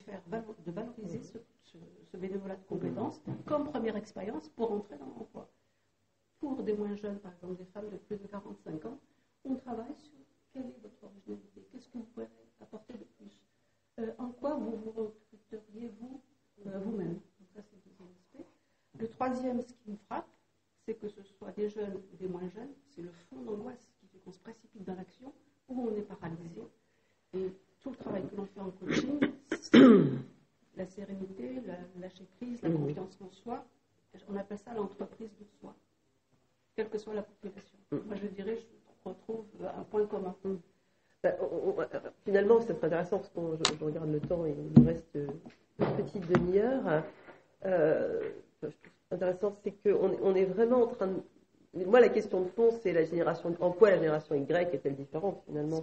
de valoriser ce bénévolat de compétences comme première expérience pour entrer dans l'emploi. Pour des moins jeunes, par exemple des femmes de plus de 45 ans, on travaille sur quelle est votre originalité, qu'est-ce que vous pouvez apporter de plus, en quoi vous vous recruteriez vous-même. Donc ça, c'est le deuxième aspect. Le troisième, ce qui me frappe, c'est que ce soit des jeunes ou des moins jeunes, c'est le fond d'angoisse qui fait qu'on se précipite dans l'action, où on est paralysé. Et tout le travail que l'on fait en coaching, c'est la sérénité, le lâcher prise, la confiance en soi. On appelle ça l'entreprise de soi, quelle que soit la population. Moi, je dirais, je retrouve un point commun. Finalement, c'est très intéressant parce que je regarde le temps et il nous reste une petite demi-heure. Je trouve intéressant, c'est qu'on est vraiment en train de... Moi, la question de fond, c'est en quoi la génération Y est-elle différente, finalement,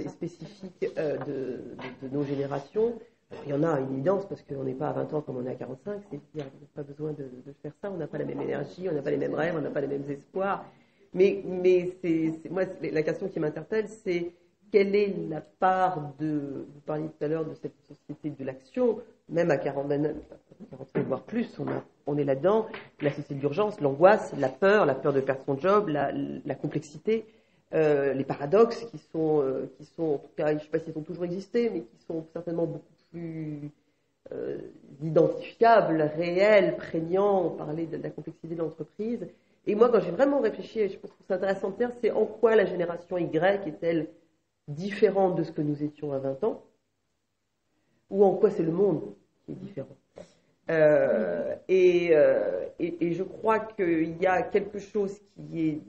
spécifique de nos générations. Il y en a une évidence, parce qu'on n'est pas à 20 ans comme on est à 45, il n'y a pas besoin de faire ça, on n'a pas la même énergie, on n'a pas les mêmes rêves, on n'a pas les mêmes espoirs. Mais moi, la question qui m'interpelle, c'est quelle est la part vous parliez tout à l'heure de cette société de l'action, même à 40 voire plus, on est là-dedans, la société d'urgence, l'angoisse, la peur de perdre son job, la complexité, les paradoxes qui sont, en tout cas, je ne sais pas s'ils ont toujours existé, mais qui sont certainement beaucoup plus identifiables, réels, prégnants. On parlait de la complexité de l'entreprise. Et moi, quand j'ai vraiment réfléchi, et je pense que c'est intéressant de dire, c'est en quoi la génération Y est-elle différente de ce que nous étions à 20 ans, ou en quoi c'est le monde qui est différent. Et je crois qu'il y a quelque chose qui est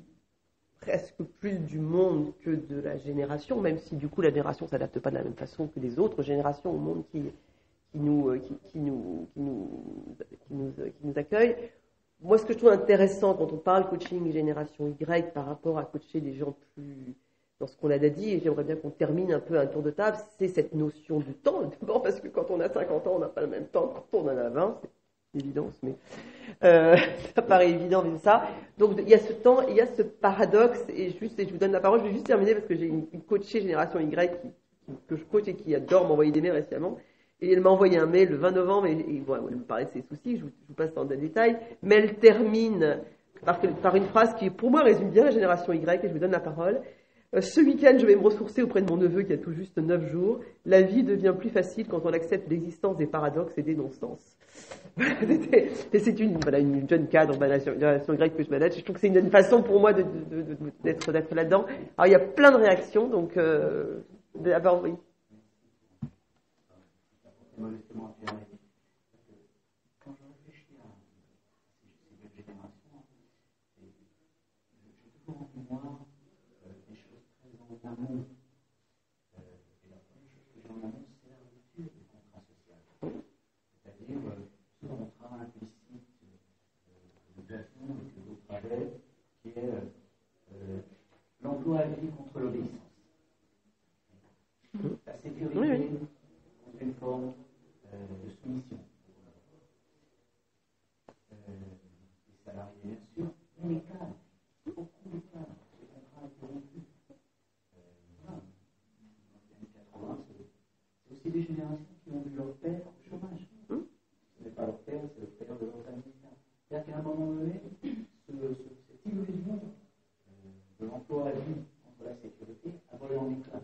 presque plus du monde que de la génération, même si du coup la génération ne s'adapte pas de la même façon que les autres générations au monde qui nous accueillent. Moi, ce que je trouve intéressant quand on parle coaching génération Y par rapport à coacher des gens plus dans ce qu'on a dit, et j'aimerais bien qu'on termine un peu un tour de table, c'est cette notion de temps. D'abord parce que quand on a 50 ans, on n'a pas le même temps que quand on en a 20, c'est une évidence, mais ça paraît évident de ça. Donc il y a ce temps, il y a ce paradoxe, et je vous donne la parole, je vais juste terminer parce que j'ai une coachée génération Y que je coach et qui adore m'envoyer des mails récemment. Et elle m'a envoyé un mail le 20 novembre, et voilà, elle me parlait de ses soucis, je vous passe dans des détails, mais elle termine par une phrase qui, pour moi, résume bien la génération Y, et je vous donne la parole. Ce week-end, je vais me ressourcer auprès de mon neveu qui a tout juste 9 jours. La vie devient plus facile quand on accepte l'existence des paradoxes et des non-sens. Et c'est une jeune cadre de la génération Y que je manage. Je trouve que c'est une façon pour moi d'être là-dedans. Alors, il y a plein de réactions, donc d'abord, oui. Quand je réfléchis à ces deux générations, j'ai toujours en mémoire des choses très en amont. Et la première chose que j'ai en amont, c'est la rupture du contrat social. C'est-à-dire, ce contrat implicite de Platon et que d'autres avaient, qui est l'emploi à vie contre l'obéissance. La sécurité contre une forme de soumission. Les salariés, bien sûr, mais les cadres, beaucoup de cadres, ce contrat a été rompu. Dans les années 80, c'est aussi des générations qui ont vu leur père au chômage. Ce n'est pas leur père, c'est le père de leurs amis. C'est-à-dire qu'à un moment donné, cette illusion de l'emploi à vie contre la sécurité a volé en éclat.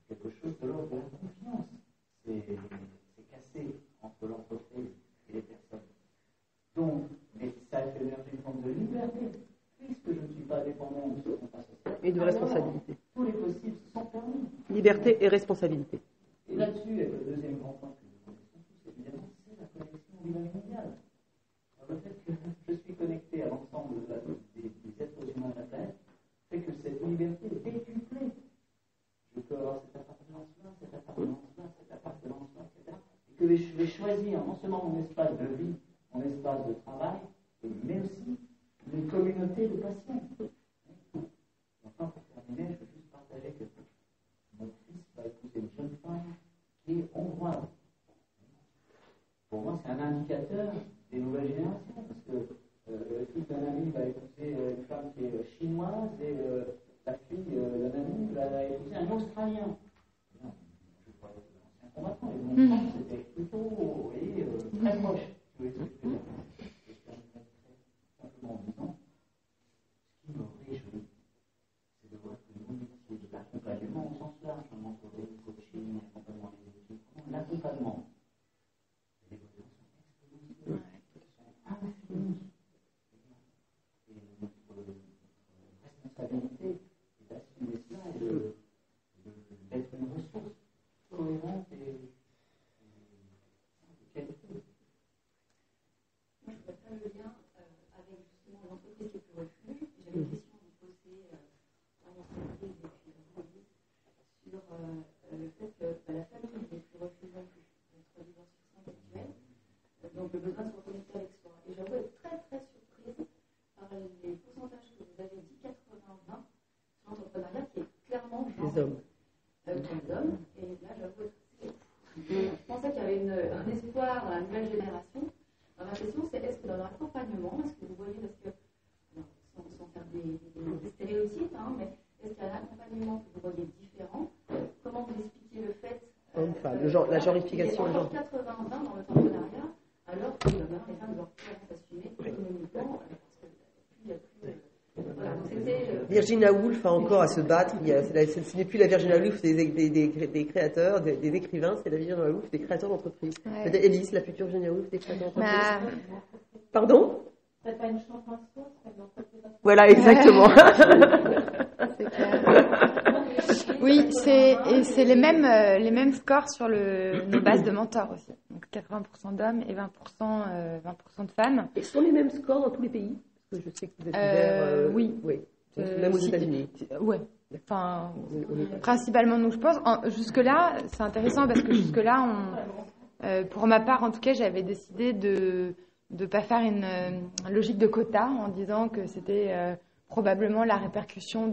Quelque chose de l'ordre de la confiance. C'est cassé entre l'entreprise et les personnes. Donc, mais ça a fait émerger une forme de liberté, puisque je ne suis pas dépendant de ce contrat social. Et de responsabilité. Tous les possibles sont permis. Liberté et responsabilité. Et là-dessus, le deuxième grand point que nous connaissons tous, évidemment, c'est la connexion au village mondial. Le fait que je suis connecté à l'ensemble des êtres humains de la planète fait que cette liberté est décuplée. Je peux avoir cette appartenance-là, cette appartenance-là, cette appartenance-là, etc. Et que je vais choisir non seulement mon espace de vie, mon espace de travail, mais aussi une communauté de patients. Enfin, pour terminer, je veux juste partager que mon fils va épouser une jeune femme qui est hongroise. Pour moi, c'est un indicateur des nouvelles générations, parce que le fils d'un ami va épouser une femme qui est chinoise et la fille d'un ami va épouser un Australien. Non, je crois que c'est un ancien combattant. Et mon frère, c'était proche. Tu vois ce que je veux dire? Et je terminerai très simplement en disant, ce qui me réjouit, c'est de voir que nos métiers de l'accompagnement au sens large, mentoring, coaching, accompagnement des équipes, l'accompagnement, les évolutions sont exponentielles, sont infinies. Et notre responsabilité est d'assumer cela et d'être une ressource cohérente et qualité. Moi, je voudrais faire le lien avec justement l'entreprise qui est plus refuge. J'avais une question à vous poser à l'entreprise et puis à vous sur le fait que la famille n'est plus refuge non plus. Notre divorciation actuelle, donc le besoin de se reconnecter avec soi. Et j'avoue être très très surprise par les pourcentages que vous avez dit, 80-20, sur l'entrepreneuriat qui est clairement Les hommes. Les hommes. Et là, j'avoue être assez. Je pensais qu'il y avait un espoir dans la nouvelle génération. Alors, ma question, c'est est-ce que dans l'accompagnement, est-ce que vous voyez, parce que, alors, sans faire des stéréotypes, mais est-ce qu'il y a un accompagnement que vous voyez différent? Comment vous expliquez le fait Homme-femme, la genrification. Il y a encore 80-20 dans l'entrepreneuriat, alors que les femmes doivent pouvoir s'assumer économiquement, parce qu'il n'y a plus. Voilà, donc c'était. Virginia Woolf a encore à se battre. Ce n'est plus la Virginia Woolf des créateurs, des écrivains, c'est la Virginia Woolf des créateurs d'entreprise. Ouais. C'est Élise, la future Virginia Woolf des créateurs d'entreprise. Pardon? C'est pas une chance en soi, c'est une entreprise. Voilà, exactement. C'est clair. Oui, c'est les mêmes scores sur nos bases de mentors aussi. Donc 80% d'hommes et 20% de femmes. Et ce sont les mêmes scores dans tous les pays? Parce que je sais que vous êtes ouvert. Oui. Même aux États-Unis. Ouais. Enfin, principalement, nous, je pense. Jusque-là, c'est intéressant parce que jusque-là, pour ma part, en tout cas, j'avais décidé de ne pas faire une logique de quota en disant que c'était probablement la répercussion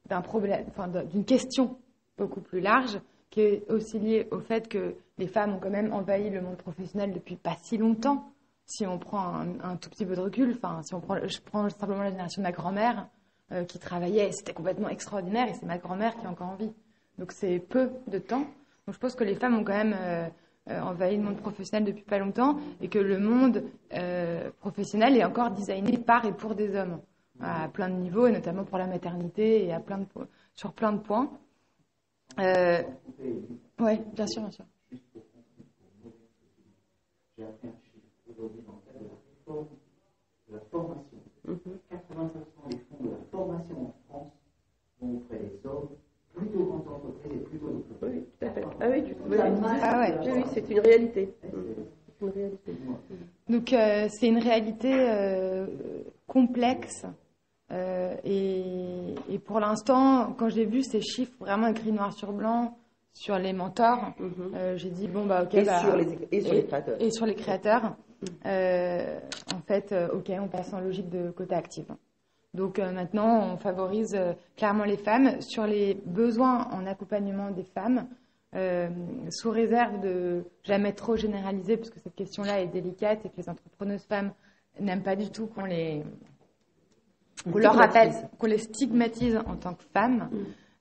d'un problème, enfin, d'une question beaucoup plus large, qui est aussi liée au fait que les femmes ont quand même envahi le monde professionnel depuis pas si longtemps. Si on prend un tout petit peu de recul, enfin, si je prends simplement la génération de ma grand-mère qui travaillait, c'était complètement extraordinaire et c'est ma grand-mère qui est encore en vie. Donc c'est peu de temps. Donc je pense que les femmes ont quand même envahi le monde professionnel depuis pas longtemps et que le monde professionnel est encore designé par et pour des hommes à plein de niveaux et notamment pour la maternité et sur plein de points. Oui, bien sûr. J'ai appris un chiffre aujourd'hui dans le cadre de la réforme de la formation. 80% des fonds de la formation en France vont auprès des hommes, plutôt grandes entreprises et plutôt diplômés. Oui, tout à fait. Ah oui, ouais. Oui, c'est une réalité. Donc c'est une réalité complexe et pour l'instant, quand j'ai vu ces chiffres vraiment écrits noir sur blanc sur les mentors, j'ai dit bon bah ok, et sur les créateurs, en fait ok, on passe en logique de quota actif. Donc maintenant on favorise clairement les femmes sur les besoins en accompagnement des femmes. Sous réserve de jamais trop généraliser, parce que cette question-là est délicate et que les entrepreneuses femmes n'aiment pas du tout qu'on les stigmatise en tant que femmes.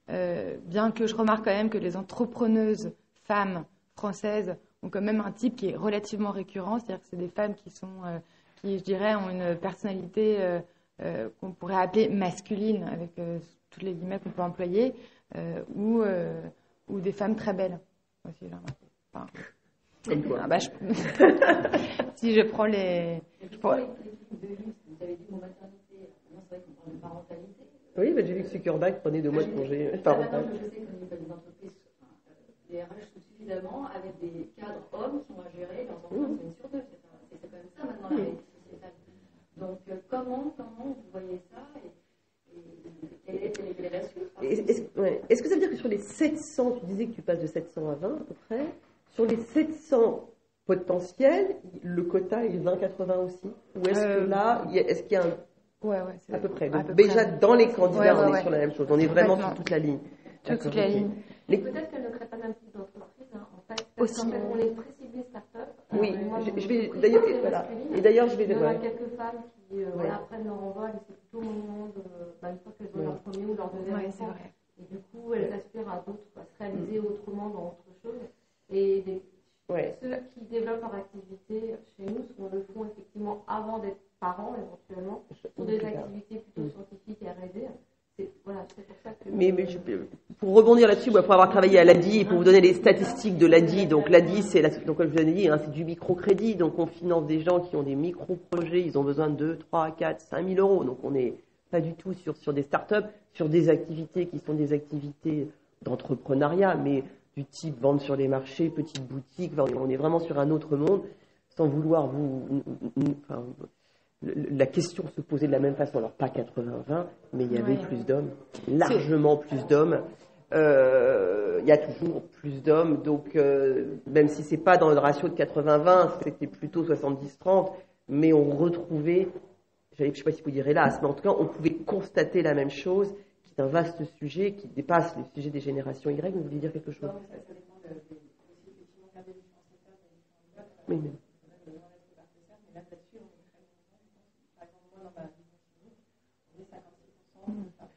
Bien que je remarque quand même que les entrepreneuses femmes françaises ont quand même un type qui est relativement récurrent, c'est-à-dire que c'est des femmes qui je dirais, ont une personnalité qu'on pourrait appeler masculine, avec toutes les guillemets qu'on peut employer, ou des femmes très belles aussi. Enfin, si je prends les... Vous avez dit mon maternité, maintenant c'est vrai qu'on parle de parentalité. Oui, j'ai vu que Zuckerberg prenait 2 mois de congé parental. Je sais qu'au niveau des entreprises, les RH sont suffisamment avec des cadres hommes qui ont à gérer leurs enfants, c'est une sur deux. C'est quand même ça maintenant la réalité sociétale. Donc comment vous voyez ça et quelle est la suite? Est-ce que ça veut dire que sur les 700, tu disais que tu passes de 700 à 20 à peu près, sur les 700 potentiels, le quota est 20-80 aussi? Ou est-ce que là, est-ce qu'il y a un... Ouais, à peu près. Donc, peu déjà, près. dans les candidats, on est ouais. sur la même chose. On est vraiment sur toute la ligne. Sur toute la ligne. Peut-être qu'elle ne crée pas d'un type d'entreprise, en fait. Parce qu'en fait, on les précible start-up. Oui, je vais d'ailleurs, voilà. Et d'ailleurs, je vais... Il y a quelques femmes qui prennent leur envol et c'est plutôt au moment de, une fois qu'elles ont leur premier ou leur deuxième enfant. C'est vrai. Et du coup, elles aspirent à d'autres, à se réaliser autrement dans autre chose. Et ceux ceux qui développent leur activité chez nous le font effectivement avant d'être parents éventuellement, pour des activités plutôt scientifiques et R&D. Voilà, c'est pour ça que... Mais pour rebondir là-dessus, pour avoir travaillé à l'ADI et pour vous donner les statistiques de l'ADI, donc l'ADI, donc comme je vous l'ai dit, c'est du microcrédit, donc on finance des gens qui ont des micro-projets, ils ont besoin de 2, 3, 4, 5 000 euros, donc on n'est pas du tout sur des start-up, sur des activités qui sont des activités d'entrepreneuriat, mais du type vente sur les marchés, petites boutiques, on est vraiment sur un autre monde, sans vouloir la question se posait de la même façon, alors pas 80-20, mais il y avait plus d'hommes, largement plus d'hommes. Il y a toujours plus d'hommes, donc même si c'est pas dans le ratio de 80-20, c'était plutôt 70-30, mais on retrouvait, je ne sais pas si vous direz hélas, mais en tout cas on pouvait constater la même chose, qui est un vaste sujet qui dépasse le sujet des générations Y. Vous vouliez dire quelque chose? Oui, mais...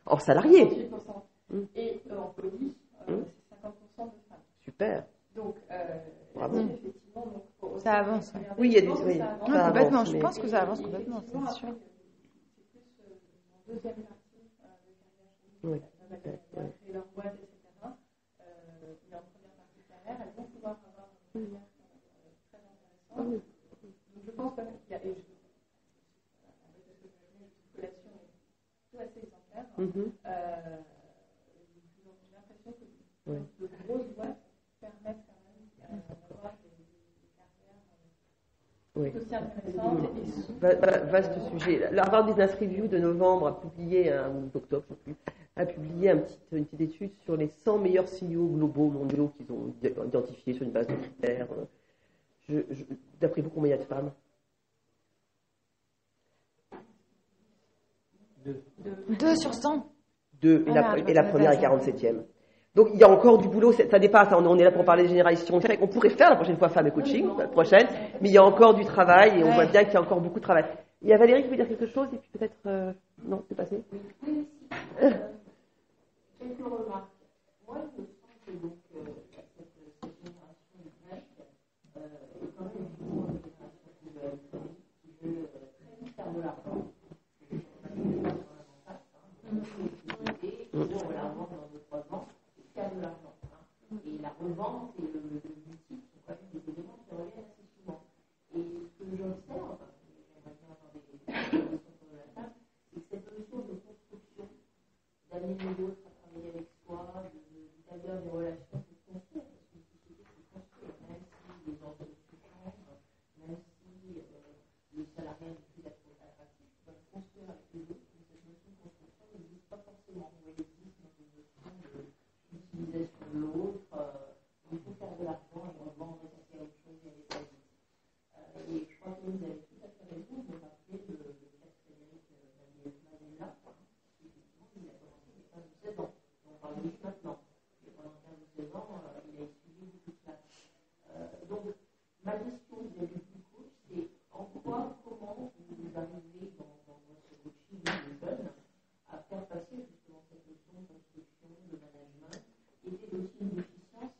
Hors salarié. Et en police, c'est 50% de femmes. Super. Donc, bravo. Effectivement, donc, Ça avance. Oui, il y a des. Oui, non, complètement. Je pense que ça avance complètement, c'est sûr. C'est plus en deuxième partie de carrière. Oui. Elles ont créé leur boîte, etc. Mais en première partie de carrière, elles vont pouvoir avoir une carrière très intéressante. Donc, je pense quand même qu'il y a. Et je trouve que là-dessus, on est tout assez exemplaire. J'ai l'impression que de grosses boîtes permettent quand même d'avoir des carrières aussi intéressantes. Vaste sujet. La Harvard Business Review de novembre a publié, ou d'octobre, je ne sais plus, a publié une petite étude sur les 100 meilleurs CEO globaux mondiaux qu'ils ont identifiés sur une base de critères. D'après vous, combien il y a de femmes? 2 sur 100. 2, et la première est 47e. Donc il y a encore du boulot, ça dépasse, on est là pour parler des générations. C'est vrai qu'on pourrait faire la prochaine fois Femmes et Coaching, la prochaine, mais il y a encore du travail et on voit bien qu'il y a encore beaucoup de travail. Il y a Valérie qui veut dire quelque chose et puis peut-être... non, c'est passé. Oui, quelques remarques. Moi, il me semble que donc, cette génération Y est quand même effectivement une génération qui veut très vite faire de l'argent. Et la revente et le boutique sont quand même des éléments qui reviennent assez souvent. Et ce que j'observe, j'aimerais bien avoir des questions sur la table, c'est que cette notion de construction, d'amener l'autre à travailler avec soi, d'établir des relations, de construire, parce qu'une société se construit, même si les entreprises changent, même si le salariat n'est plus attractif, on va construire avec les autres, mais cette notion de construction n'existe pas forcément. Elle existe dans une notion d'utilisation de l'autre. Il faut faire de l'argent et on va en ressortir autre chose et aller très vite. Et je crois que vous avez tout à fait raison de rappeler le cas de Frédéric Madella, qui effectivement il a commencé il y a 15 ou 16 ans. On parle de lui maintenant. Et pendant 15 ou 16 ans, il a étudié beaucoup de place. Donc, ma question vis-à-vis du coach, c'est en quoi, comment vous arrivez dans votre coaching de jeunes à faire passer justement cette notion de construction, de management, et c'est aussi une déficience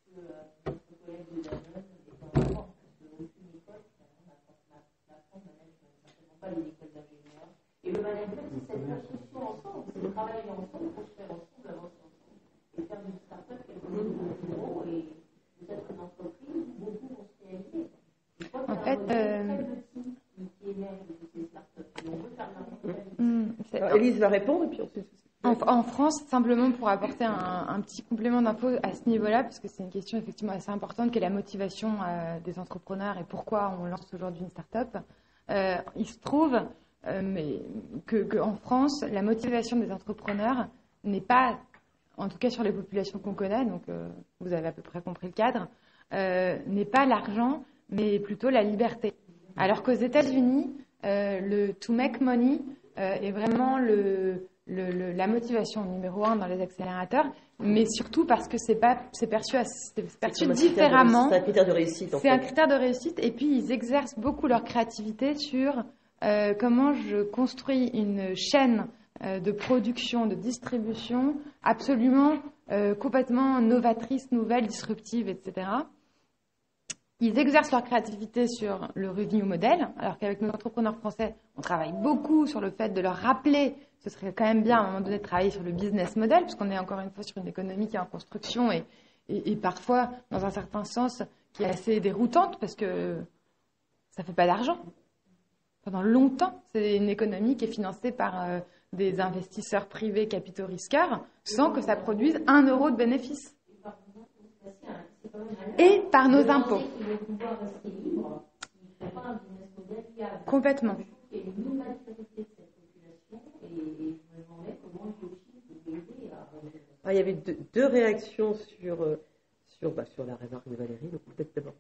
que notre collègue de Danone est en France, parce qu'aucune école n'apprend le management, certainement pas les écoles d'ingénieurs. Et le management, c'est cette construction ensemble, c'est travailler ensemble, construire ensemble, avancer ensemble, et faire d'une start-up quelque chose de plus gros, et peut-être une entreprise où beaucoup vont se réaliser. Je crois qu'il y a un modèle très petit qui émerge de ces start-up, et on veut faire la Élise va répondre et puis ensuite... En France, simplement pour apporter un petit complément d'info à ce niveau-là, parce que c'est une question effectivement assez importante, quelle est la motivation des entrepreneurs et pourquoi on lance aujourd'hui une start-up. Il se trouve qu'en France, la motivation des entrepreneurs n'est pas, en tout cas sur les populations qu'on connaît, donc vous avez à peu près compris le cadre, n'est pas l'argent, mais plutôt la liberté. Alors qu'aux États-Unis, le to make money est vraiment la motivation numéro 1 dans les accélérateurs, mais surtout parce que c'est perçu différemment. C'est un critère de réussite. C'est un critère de réussite, et puis ils exercent beaucoup leur créativité sur comment je construis une chaîne de production, de distribution absolument complètement novatrice, nouvelle, disruptive, etc. ils exercent leur créativité sur le revenu modèle, alors qu'avec nos entrepreneurs français, on travaille beaucoup sur le fait de leur rappeler, ce serait quand même bien à un moment donné de travailler sur le business model, puisqu'on est encore une fois sur une économie qui est en construction et parfois, dans un certain sens, qui est assez déroutante, parce que ça ne fait pas d'argent. Pendant longtemps, c'est une économie qui est financée par des investisseurs privés capitaux risqueurs, sans que ça produise 1 euro de bénéfice. Et par nos impôts. Complètement. Il y avait deux réactions sur la remarque de Valérie, donc peut-être d'abord.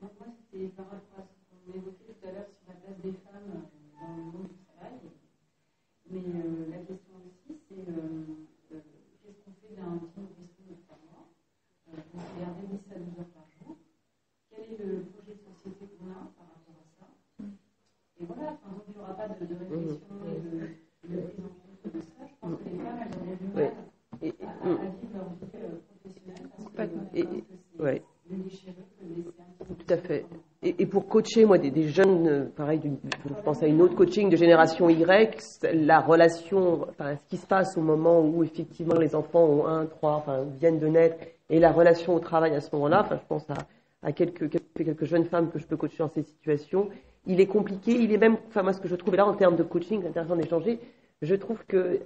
Moi, c'était par rapport à ce qu'on évoquait tout à l'heure sur la place des femmes dans le monde du travail. Mais la question aussi, c'est qu'est-ce qu'on fait d'un petit nourrisson de 3 mois considérer 10 à 12 heures par jour. Quel est le projet de société qu'on a par rapport à ça? Et voilà, donc il n'y aura pas de réflexion et de prise en compte de ça. Je pense que les femmes, elles auront du mal à vivre leur vie professionnelle parce que le déchirer peut laisser un petit peu. Tout à fait. Et pour coacher, moi, des jeunes, pareil, je pense à une autre coaching de génération Y, la relation, enfin, ce qui se passe au moment où effectivement les enfants ont 1, 3, viennent de naître, et la relation au travail à ce moment-là, enfin, je pense à quelques jeunes femmes que je peux coacher dans ces situations, il est compliqué, il est même, enfin, moi, ce que je trouve, et là, en termes de coaching, c'est intéressant d'échanger, je trouve que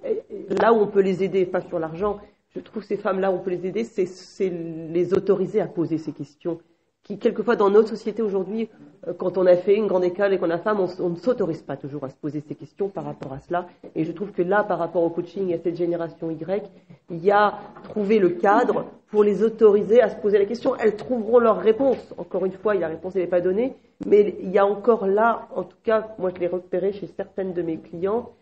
là où on peut les aider, pas sur l'argent, je trouve ces femmes-là où on peut les aider, c'est les autoriser à poser ces questions qui, quelquefois, dans notre société aujourd'hui, quand on a fait une grande école et qu'on a femme, on ne s'autorise pas toujours à se poser ces questions par rapport à cela. Et je trouve que là, par rapport au coaching et à cette génération Y, il y a trouvé le cadre pour les autoriser à se poser la question. Elles trouveront leur réponse. Encore une fois, la réponse n'est pas donnée, mais il y a encore là, en tout cas, moi je l'ai repéré chez certaines de mes clients,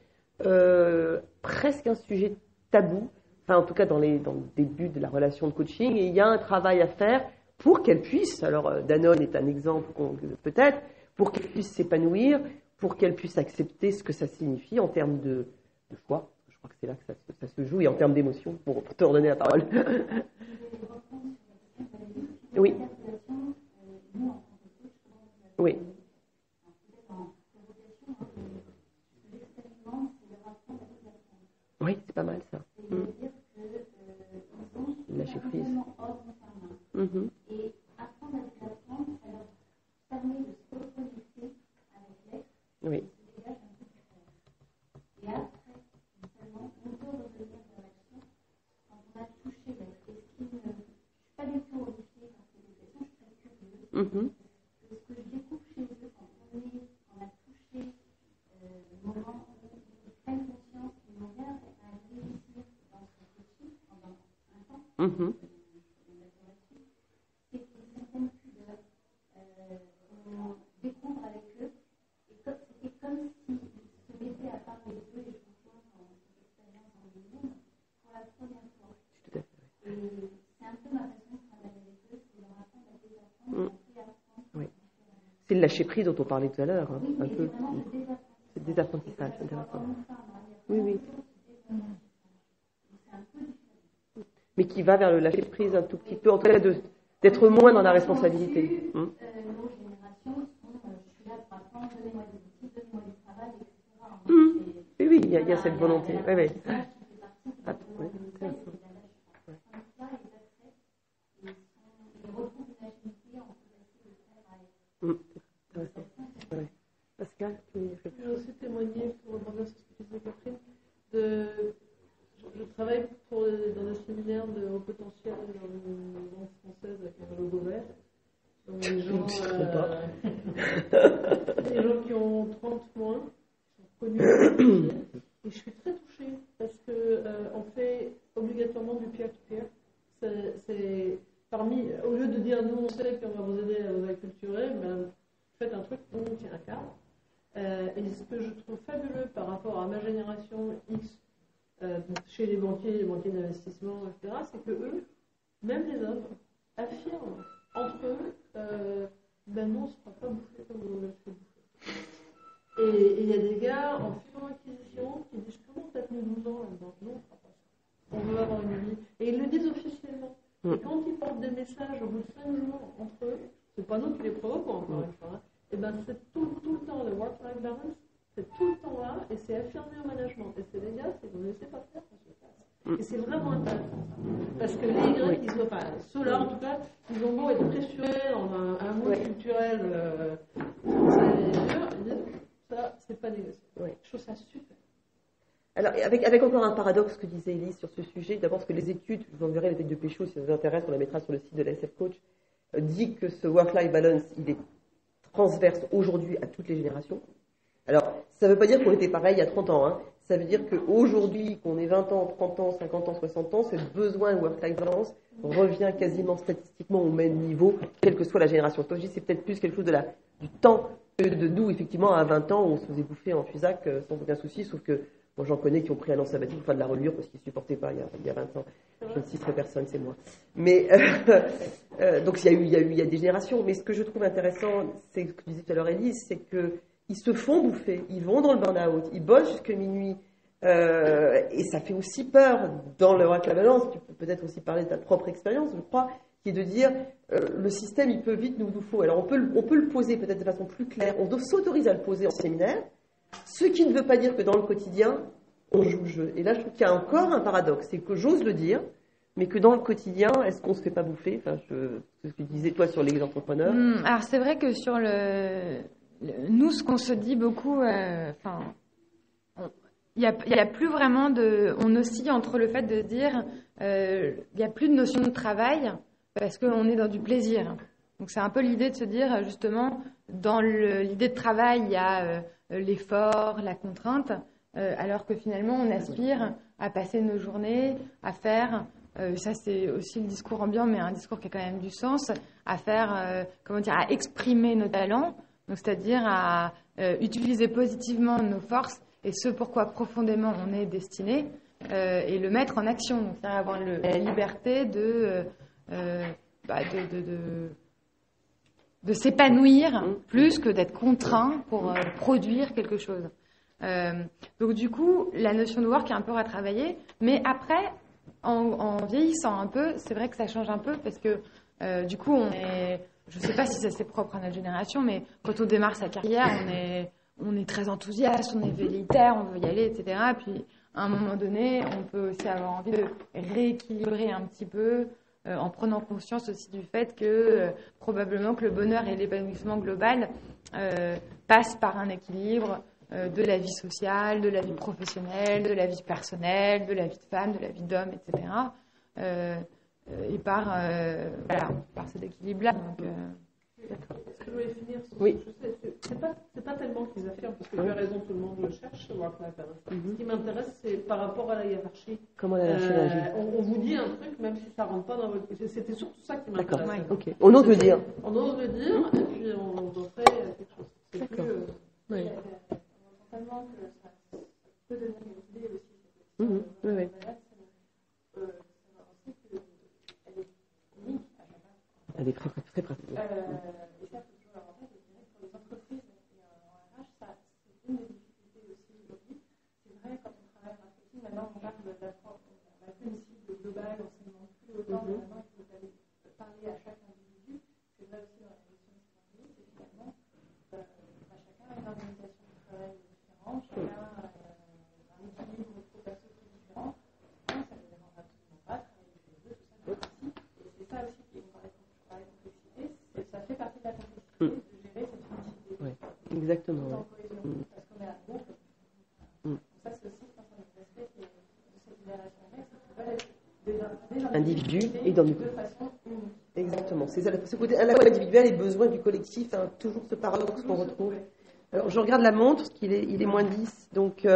presque un sujet tabou, enfin en tout cas dans le début de la relation de coaching, et il y a un travail à faire pour qu'elle puisse, alors Danone est un exemple peut-être, pour qu'elle puisse s'épanouir, pour qu'elle puisse accepter ce que ça signifie en termes de choix. Je crois que c'est là que ça se joue, et en termes d'émotion, pour te redonner la parole. Oui. Oui. Oui, c'est pas mal ça. Lâcher prise. Et apprendre avec l'apprendre, ça leur permet de se reconnecter avec l'être. Oui. Et après, seulement, on peut revenir vers l'action quand on a touché l'être. Et ce qui ne. Je ne suis pas du tout horrifiée par ces éducations, je suis très curieuse. Ce que je découvre chez eux quand on a touché le moment où ils prennent conscience qu'ils n'ont rien à réussir dans ce coaching pendant un temps. Découvre avec eux, et c'était comme s'ils se mettaient à part les deux et je rejoins dans cette expérience dans le monde pour la première fois. Et c'est un peu ma façon de travailler avec eux, c'est leur apprendre à désapprendre, à réapprendre. Oui. C'est le lâcher prise dont on parlait tout à l'heure, hein, Oui, un peu. C'est le désapprentissage, c'est intéressant. Oui. Mais qui va vers le lâcher prise un tout petit peu, en tout cas d'être moins dans la responsabilité. Nos générations sont, je suis là pour apprendre, donnez-moi des outils, donnez-moi du travail, etc. Oui, il y a cette volonté. Oui. Pascal, tu veux dire quelque chose? Je vais aussi témoigner pour rebondir sur ce que tu disais, Catherine. Je travaille dans un séminaire de haut potentiel dans une banque française avec un logo vert. Donc les gens qui ont 30 moins sont connus. Et je suis très touchée parce qu'on fait obligatoirement du peer-to-peer. C'est parmi, au lieu de dire nous on sait puis on va vous aider à vous acculturer, ben, faites un truc, on tient un cadre. Et ce que je trouve fabuleux par rapport à ma génération X, chez les banquiers d'investissement, etc., c'est que eux, même les hommes, affirment entre eux, ben non, on ne se fera pas bouffer comme vous l'avez fait bouffer. Et il y a des gars en fusion-acquisition qui disent comment t'as tenu 12 ans là-dedans? Non, on ne fera pas ça. On veut avoir une vie. Et ils le disent officiellement. Et quand ils portent des messages au bout de 5 jours entre eux, c'est pas nous les propos, encore une fois, et ben c'est tout le temps le work-life balance, c'est tout le temps là, et c'est affirmé au management. Et c'est les gars, si vous ne laissez pas faire, ça se passe. Et c'est vraiment intéressant, ça. Parce que les Y, ils sont pas, ceux-là, en tout cas, ils ont beau être pressurés dans un monde culturel ça, c'est pas négociable. Je trouve ça super. Alors, avec encore un paradoxe que disait Élise sur ce sujet, d'abord parce que les études, vous en verrez les têtes de pécho, si ça vous intéresse, on la mettra sur le site de la SF Coach, dit que ce work-life balance, il est transverse aujourd'hui à toutes les générations. Alors, ça ne veut pas dire qu'on était pareil il y a 30 ans, hein. Ça veut dire qu'aujourd'hui, qu'on ait 20 ans, 30 ans, 50 ans, 60 ans, ce besoin de work-life balance revient quasiment statistiquement au même niveau, quelle que soit la génération. Comme je dis, c'est peut-être plus quelque chose du temps que de nous, effectivement, à 20 ans, où on se faisait bouffer en fusac sans aucun souci, sauf que moi, j'en connais qui ont pris un an sabbatique pour faire de la reliure parce qu'ils ne supportaient pas il y a 20 ans. Je ne citerai personne, c'est moi. Mais, donc, il y a des générations. Mais ce que je trouve intéressant, c'est ce que disait tout à l'heure Élise, c'est qu'ils se font bouffer, ils vont dans le burn-out, ils bossent jusqu'à minuit. Et ça fait aussi peur dans le work-life balance. Tu peux peut-être aussi parler de ta propre expérience, je crois, qui est de dire le système, il peut vite nous faut. Alors, on peut le poser peut-être de façon plus claire. On s'autorise à le poser en séminaire. Ce qui ne veut pas dire que dans le quotidien, on joue le jeu. Et là, je trouve qu'il y a encore un paradoxe. C'est que j'ose le dire, mais que dans le quotidien, est-ce qu'on ne se fait pas bouffer? Enfin, c'est ce que tu disais, toi, sur les entrepreneurs. Alors, c'est vrai que sur nous, ce qu'on se dit beaucoup, il n'y a plus vraiment on oscille entre le fait de dire, il n'y a plus de notion de travail parce qu'on est dans du plaisir. Donc, c'est un peu l'idée de se dire, justement, dans l'idée de travail, il y a l'effort, la contrainte, alors que finalement, on aspire à passer nos journées, à faire, ça c'est aussi le discours ambiant, mais un discours qui a quand même du sens, à faire, à exprimer nos talents, donc c'est-à-dire à utiliser positivement nos forces et ce pourquoi profondément on est destiné, et le mettre en action, donc c'est-à-dire avoir la liberté de s'épanouir plus que d'être contraint pour produire quelque chose. Donc du coup, la notion de work est un peu retravaillée, mais après, en vieillissant un peu, c'est vrai que ça change un peu parce que du coup, je ne sais pas si ça c'est propre à notre génération, mais quand on démarre sa carrière, on est très enthousiaste, on est velléitaire, on veut y aller, etc. Puis à un moment donné, on peut aussi avoir envie de rééquilibrer un petit peu, en prenant conscience aussi du fait que probablement que le bonheur et l'épanouissement global passent par un équilibre de la vie sociale, de la vie professionnelle, de la vie personnelle, de la vie de femme, de la vie d'homme, etc. Et par cet équilibre-là. Donc, Est-ce que je voulais finir sur oui. C'est pas tellement qu'ils affirment, parce que tu as raison, tout le monde le cherche, le work-life balance. Ce qui m'intéresse, c'est par rapport à la hiérarchie. Comment la hiérarchie on vous dit un truc, même si ça ne rentre pas dans votre... C'était surtout ça qui m'intéresse. D'accord, ok. On ose le dire. On ose le dire, et puis on en fait quelque chose. C'est d'accord. Plus... Oui. Tellement que ça peut donner une idée aussi. Oui. Elle est très pratique. Et ça, il faut toujours avoir en tête. Je dirais que pour les entreprises et en RH, ça, c'est une des difficultés aussi aujourd'hui. C'est vrai, quand on travaille en marketing, maintenant on parle d'apprendre, on n'a plus une cible globale, on ne se demande plus autant, mais maintenant il faut aller parler à chaque individu. C'est vrai aussi dans la gestion de service, et finalement, chacun a une organisation de travail différente, chacun a un équilibre pro-perso qui est différent. Ça ne les dérange absolument pas, travailler chez eux, tout ça, mais aussi, et c'est ça aussi qui me paraît complexité, ça fait partie de la complexité de gérer cette unicité. Oui, exactement. Tout en cohésion, parce qu'on est un groupe. Donc ça, c'est aussi, je pense, un des aspects de cette génération-là, c'est qu'ils veulent être des individus et dans de façon unique. Exactement. C'est ça, ce côté à la fois individuel et besoin du collectif, hein, toujours ce paradoxe qu'on retrouve. Alors, je regarde la montre, parce qu'il est, il est moins 10, donc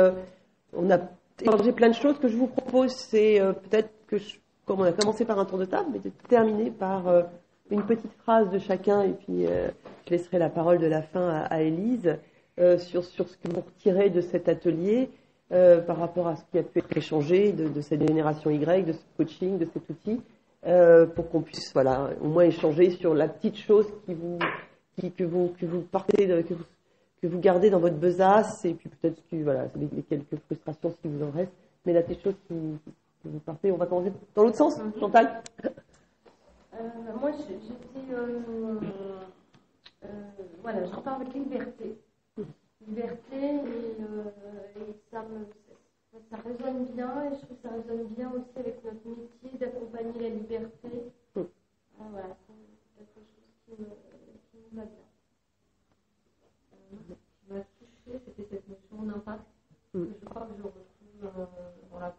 on a échangé plein de choses. Ce que je vous propose, c'est peut-être que, comme on a commencé par un tour de table, mais de terminer par une petite phrase de chacun, et puis je laisserai la parole de la fin à Élise, sur ce que vous retirez de cet atelier par rapport à ce qui a pu être échangé de cette génération Y, de ce coaching, de cet outil, pour qu'on puisse au moins échanger sur la petite chose que vous partez que vous gardez dans votre besace, et puis peut-être les quelques frustrations si vous en reste, mais la petite chose que vous partez. On va commencer dans l'autre sens, Chantal. Moi, j'ai dit voilà, je repars avec liberté. Liberté, et ça résonne bien, et je trouve que ça résonne bien aussi avec notre métier d'accompagner la liberté. Voilà, c'est quelque chose qui me va bien. Ce qui m'a touchée, c'était cette notion d'impact, que je crois que je retrouve dans la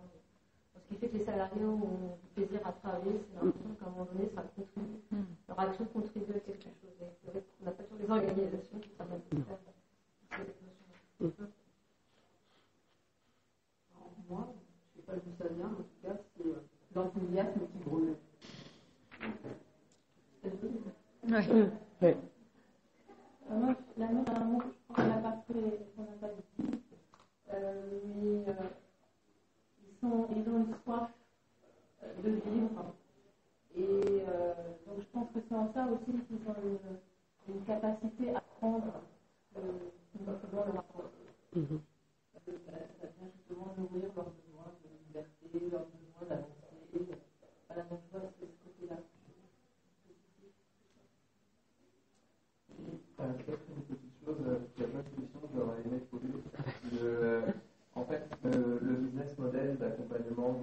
ce qui fait que les salariés ont du plaisir à travailler, c'est l'impression qu'à un moment donné, ça contribue. Leur action contribue à quelque chose. Et on n'a pas toujours les organisations qui travaillent pour faire cette notion. Moi, je ne sais pas d'où ça vient, en tout cas, c'est l'enthousiasme qui brûle. Ouais. Moi, finalement, c'est un mot que je crois qu'on n'a pas dit. Mais ils ont une soif de vivre. Et donc, je pense que c'est en ça aussi qu'ils ont une capacité à prendre comment leur apprendre. Ça vient justement nourrir leurs besoins de liberté, leurs besoins d'avancer. Voilà, donc je vois ce côté-là. Peut-être une petite chose, il y a plein de questions que j'aurais aimé poser. En fait, le business model d'accompagnement,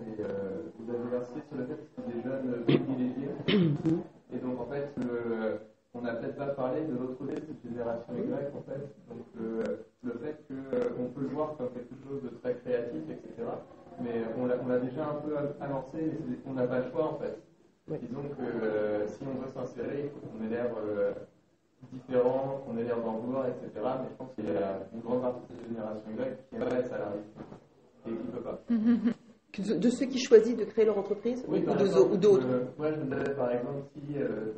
vous avez versé sur le fait que c'est des jeunes privilégiés. Et donc, en fait, on n'a peut-être pas parlé de l'autre côté, cette génération Y, en fait. Donc, le fait qu'on peut le voir comme quelque chose de très créatif, etc. Mais on l'a déjà un peu amorcé, mais on n'a pas le choix, en fait. Oui. Disons que si on veut s'insérer, il faut qu'on ait l'air différent, qu'on ait l'air d'en vouloir, etc. Mais je pense qu'il y a une grande partie de cette génération Y qui aimerait être salarié et qui ne peut pas. De ceux qui choisissent de créer leur entreprise ou d'autres. Moi, je me disais, par exemple, si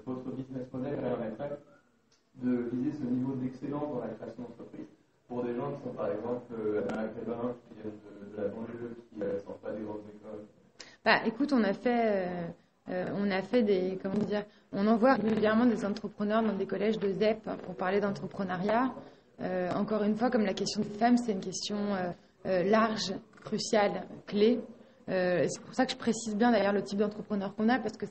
votre business model permettrait de viser ce niveau d'excellence dans la création d'entreprise pour des gens qui sont, par exemple, à Maghrébin, qui viennent de la banlieue, qui ne sortent pas des grandes écoles. Bah, écoute, on a fait des, comment dire, on envoie régulièrement des entrepreneurs dans des collèges de ZEP pour parler d'entrepreneuriat. Encore une fois, comme la question des femmes, c'est une question large, cruciale, clé. C'est pour ça que je précise bien d'ailleurs le type d'entrepreneur qu'on a, parce que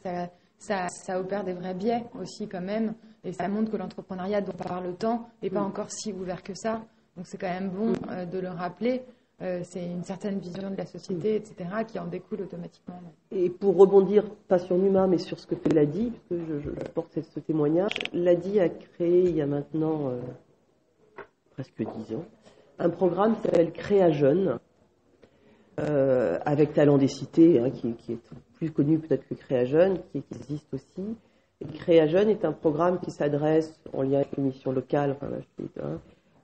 ça opère des vrais biais aussi quand même, et ça montre que l'entrepreneuriat dont on parle tant n'est pas encore si ouvert que ça. Donc c'est quand même bon de le rappeler. C'est une certaine vision de la société, etc., qui en découle automatiquement. Et pour rebondir, pas sur Numa, mais sur ce que fait l'ADI, parce que je porte ce témoignage, l'ADI a créé, il y a maintenant presque 10 ans, un programme qui s'appelle Créa Jeunes, avec Talent des Cités, qui est plus connu peut-être que Créa Jeunes, qui existe aussi. Et Créa Jeunes est un programme qui s'adresse, en lien avec les missions locales,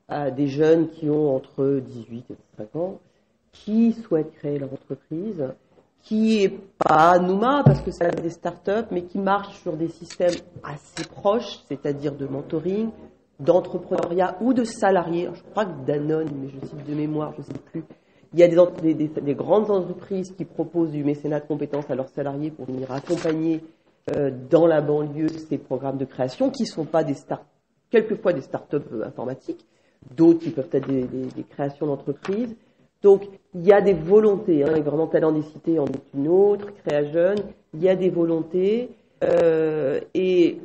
à des jeunes qui ont entre 18 et 25 ans, qui souhaitent créer leur entreprise, qui n'est pas Numa, parce que ça a des startups, mais qui marchent sur des systèmes assez proches, c'est-à-dire de mentoring, d'entrepreneuriat ou de salariés. Je crois que Danone, mais je cite de mémoire, je ne sais plus. Il y a des grandes entreprises qui proposent du mécénat de compétences à leurs salariés pour venir accompagner dans la banlieue ces programmes de création qui ne sont pas quelquefois des startups informatiques, d'autres qui peuvent être des créations d'entreprises. Donc, il y a des volontés. Et vraiment, Talent des Cités en est une autre, Créa Jeunes. Il y a des volontés. Et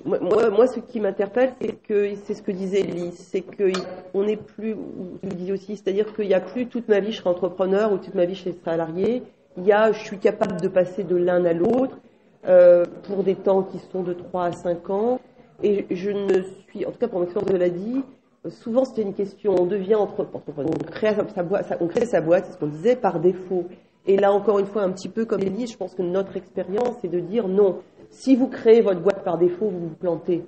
moi, ce qui m'interpelle, c'est ce que disait Elise, c'est qu'on n'est plus, ou tu le disais aussi, c'est-à-dire qu'il n'y a plus toute ma vie je serai entrepreneur ou toute ma vie je serai salarié. Je suis capable de passer de l'un à l'autre pour des temps qui sont de 3 à 5 ans. Et je ne suis, en tout cas pour mon expérience de l'ADI, souvent c'était une question, on devient entrepreneur, on crée sa boîte, c'est ce qu'on disait, par défaut. Et là encore une fois, un petit peu comme Elise, je pense que notre expérience c'est de dire non, si vous créez votre boîte par défaut, vous vous plantez.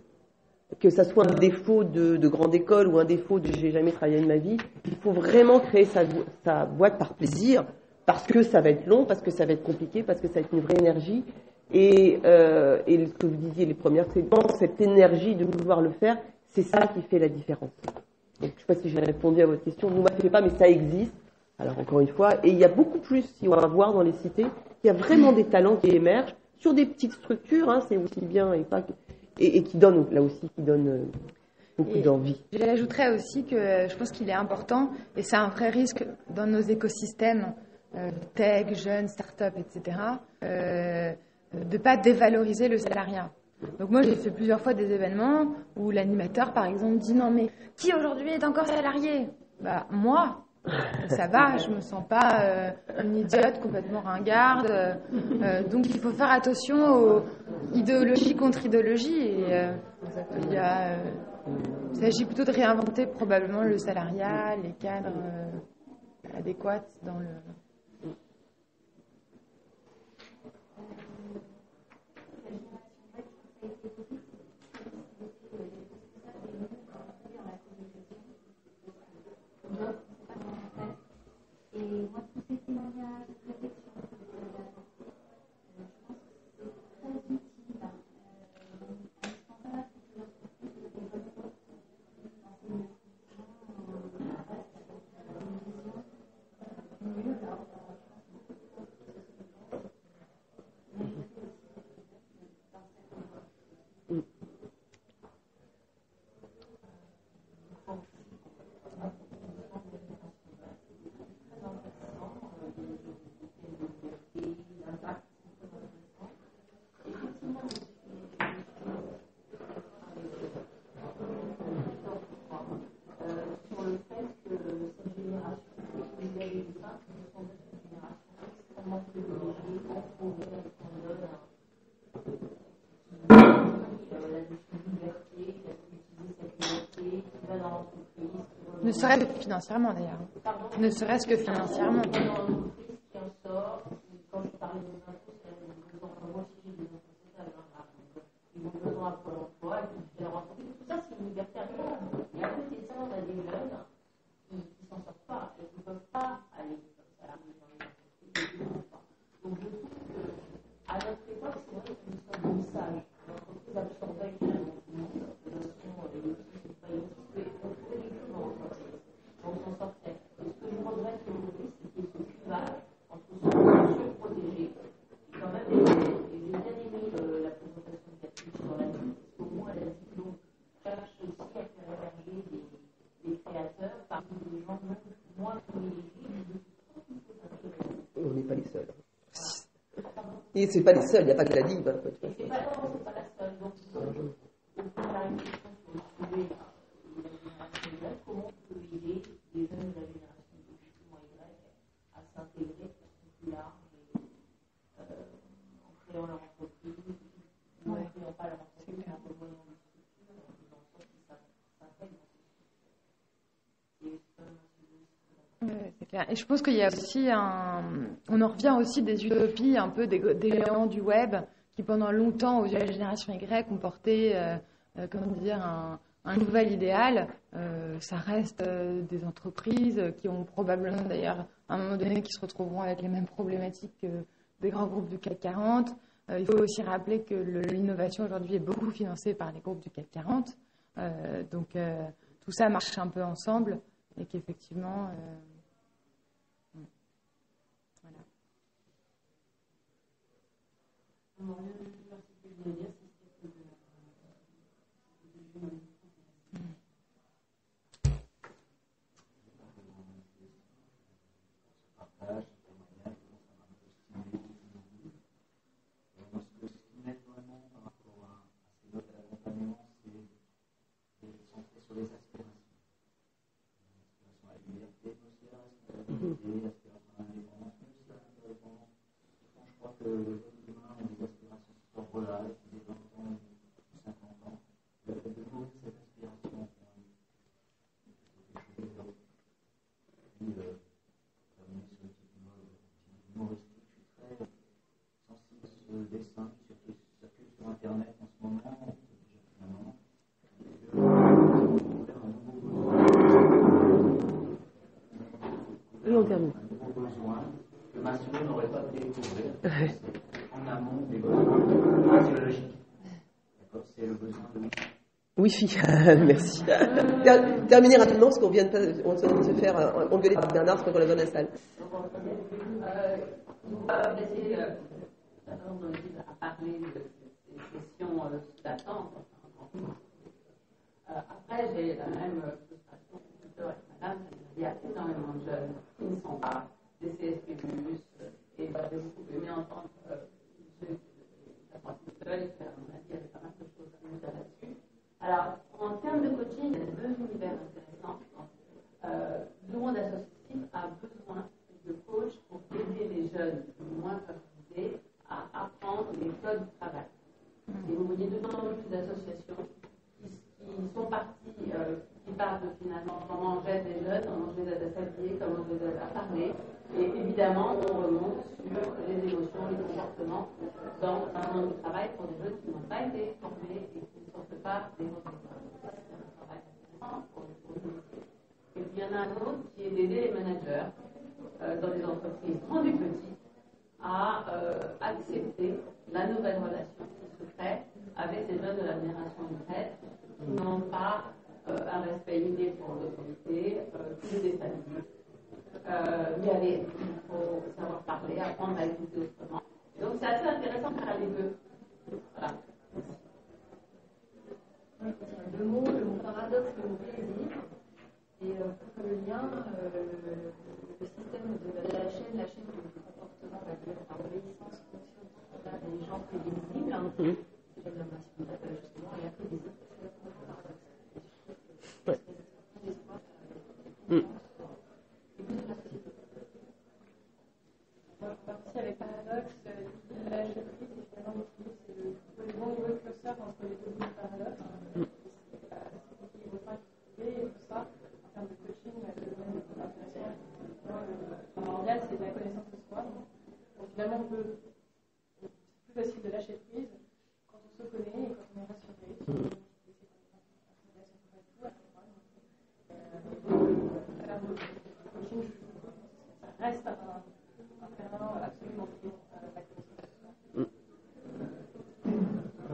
Que ça soit un défaut de grande école ou un défaut de j'ai jamais travaillé de ma vie, il faut vraiment créer sa boîte par plaisir, parce que ça va être long, parce que ça va être compliqué, parce que ça va être une vraie énergie. Et ce que vous disiez, les premières séquences, cette énergie de vouloir le faire, c'est ça qui fait la différence. Donc, je ne sais pas si j'ai répondu à votre question. Vous ne m'avez pas, mais ça existe. Alors, encore une fois, et il y a beaucoup plus, si on va voir dans les cités, il y a vraiment des talents qui émergent sur des petites structures, c'est aussi bien, et qui donnent, là aussi, beaucoup d'envie. J'ajouterais aussi que je pense qu'il est important, et c'est un vrai risque dans nos écosystèmes, tech, jeunes, start-up, etc., de ne pas dévaloriser le salariat. Donc moi, j'ai fait plusieurs fois des événements où l'animateur, par exemple, dit non mais qui aujourd'hui est encore salarié? Bah moi. Ça va, je me sens pas une idiote complètement ringarde. Donc il faut faire attention aux idéologies contre idéologie. Et il s'agit plutôt de réinventer probablement le salariat, les cadres adéquats dans le. Et moi, tous ces témoignages, cette réflexion que vous avez apportée, je pense que c'est très utile, indispensable pour que l'entreprise se développe dans ces institutions, reste une vision mieux là. Mais je sais aussi que dans cette Ne serait-ce que financièrement d'ailleurs. Ne serait-ce que financièrement. On n'est pas les seuls. Et c'est pas les seuls, il n'y a pas que la DIB. c'est pas la seule. Donc, on peut la réflexion sur le sujet de la génération Y, comment on peut aider les jeunes de la génération Y à s'intégrer de façon plus large en créant leur entreprise, ou en créant pas leur entreprise, mais en rejoignant des structures, dans le sens où ça s'intègre dans ces structures. C'est quand même un sujet. C'est clair. Et je pense qu'il y a aussi on en revient aussi des utopies un peu des géants du web qui pendant longtemps aux yeux de la génération Y ont porté un nouvel idéal. Ça reste des entreprises qui ont probablement d'ailleurs à un moment donné qui se retrouveront avec les mêmes problématiques que des grands groupes du CAC 40. Il faut aussi rappeler que l'innovation aujourd'hui est beaucoup financée par les groupes du CAC 40. Donc tout ça marche un peu ensemble et qu'effectivement Et on termine. Un nouveau besoin que Maslow n'aurait pas pu découvrir en amont des besoins physiologiques. D'accord, c'est le besoin de Wi-Fi, merci. Terminer rapidement parce qu'on vient de se faire engueuler par Bernard parce qu'on la donne à la salle. On va essayer à parler de ces questions d'attente. Après, j'ai la même frustration que avec madame. Il y a énormément de jeunes qui ne sont pas des CSP+, et j'aurais beaucoup aimé entendre ceux qui sont tout seuls, à mon avis, il y avait pas mal Alors, en termes de coaching, il y a deux univers intéressants. Le monde associatif a besoin de coachs pour aider les jeunes moins favorisés à apprendre les codes du travail. Et vous voyez de plus en plus d'associations qui sont parties, qui parlent de finalement comment on gère les jeunes, comment on les aide à s'habiller, comment on les aide à parler. Et évidemment, on remonte sur les émotions, les comportements dans un monde du travail pour des jeunes qui n'ont pas été formés et qui ne sortent pas des autres écoles. C'est un travail intéressant pour les métiers. Et puis il y en a un autre qui est d'aider les managers dans les entreprises grandes et petites à accepter la nouvelle relation qui se crée avec ces jeunes de la génération Z qui n'ont pas un respect inné pour l'autorité, qui les déstabilisent. Y aller, il faut savoir parler, apprendre à écouter autrement. Donc c'est assez intéressant de faire les deux. Voilà. Le mot paradoxe, le mot plaisir, et pour le lien, le système de la chaîne du comportement, on va dire, par obéissance, fonctionne on a des gens prévisibles, j'ai l'impression justement, il y a prévisible, c'est le mot paradoxe. Ouais. Partie avec paradoxe, la chefferie, c'est finalement c'est le bon niveau de curseur entre les deux bouts de paradoxe. C'est l'équilibre fin qui est et tout ça, en termes de coaching, le domaine est intéressant. Le primordial, c'est de la connaissance de soi. Donc finalement, c'est plus facile de lâcher prise quand on se connaît et quand on est rassuré. Ça reste un terrain absolument clé la connaissance de soi.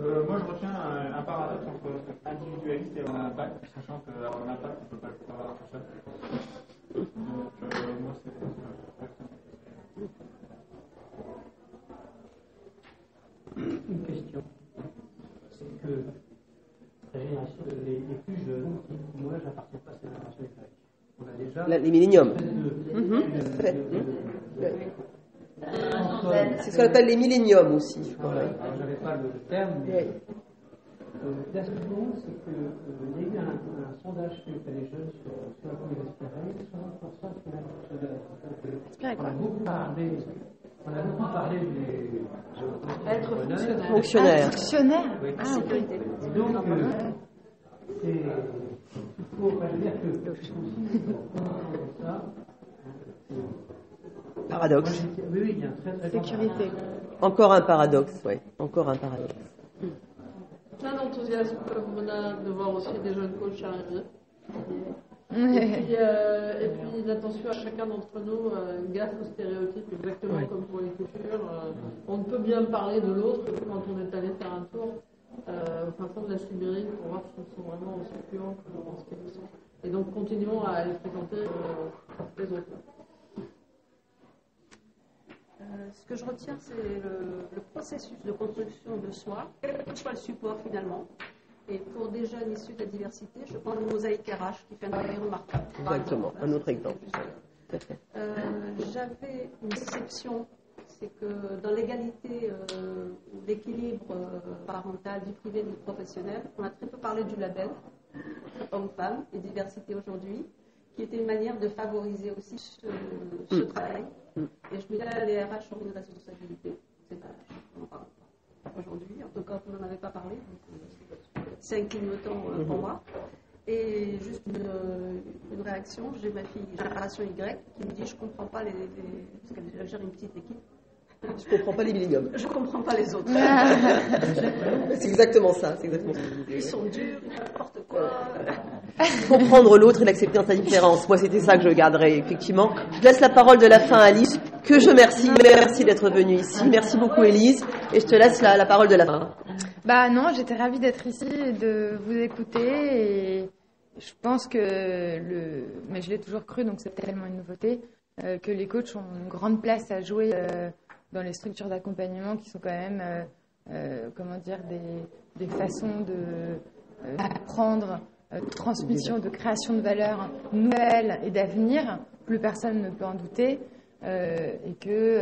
Moi, je retiens un paradoxe entre individualiste et impact, sachant qu'un impact, on ne peut pas le faire tout seul. Donc, moi, c'est une question. C'est que la génération, les plus jeunes, moi, je n'appartiens pas à cette génération grecque. On a déjà Les milléniums. C'est ce qu'on appelle les milléniums aussi. Je crois. Alors, j'avais pas le terme, mais là, ce que je demande, c'est qu'il y a eu un sondage fait auprès des jeunes sur la quoi ils aspiraient. 60% on a beaucoup parlé des être fonctionnaire. Fonctionnaire. Oui. Ah, ok. Donc, c'est il faut pas dire que aussi ça. Paradoxe. Oui, il y a un très très grand Sécurité. Encore un paradoxe, oui. Encore un paradoxe. Plein d'enthousiasme comme on a de voir aussi des jeunes coachs arriver. Et puis l'attention à chacun d'entre nous, gaffe aux stéréotypes, exactement comme pour les cultures. On ne peut bien parler de l'autre que quand on est allé faire un tour au fin fond de la Sibérie pour voir s'ils sont vraiment aussi fluents que ce qu'ils sont. Et donc continuons à les présenter les autres. Ce que je retiens, c'est le processus de construction de soi, quel que soit le support finalement. Et pour des jeunes issus de la diversité, je prends le mosaïque RH qui fait un travail remarquable. Exactement, un autre exemple. J'avais une déception, c'est que dans l'égalité, l'équilibre parental, vie privée, vie professionnelle, on a très peu parlé du label homme-femme et diversité aujourd'hui, qui était une manière de favoriser aussi ce travail. Et je me dis, les RH ont une responsabilité. On n'en parle pas aujourd'hui. En tout cas, vous n'en avez pas parlé. C'est un clignotant pour moi. Et juste une réaction, j'ai ma fille génération Y qui me dit, je ne comprends pas parce qu'elle gère une petite équipe. Je ne comprends pas les milléniums. Je ne comprends pas les autres. C'est exactement ça. Ils sont durs, n'importe quoi. Comprendre l'autre et l'accepter dans sa différence. Moi, c'était ça que je garderais, effectivement. Je laisse la parole de la fin à Alice, que je remercie. Merci d'être venue ici. Merci beaucoup, Élise. Et je te laisse la parole de la fin. Bah non, j'étais ravie d'être ici et de vous écouter. Et je pense mais je l'ai toujours cru, donc c'est tellement une nouveauté, que les coachs ont une grande place à jouer dans les structures d'accompagnement qui sont quand même, des façons d'apprendre, transmission, de création de valeurs nouvelles et d'avenir. Plus personne ne peut en douter. Et que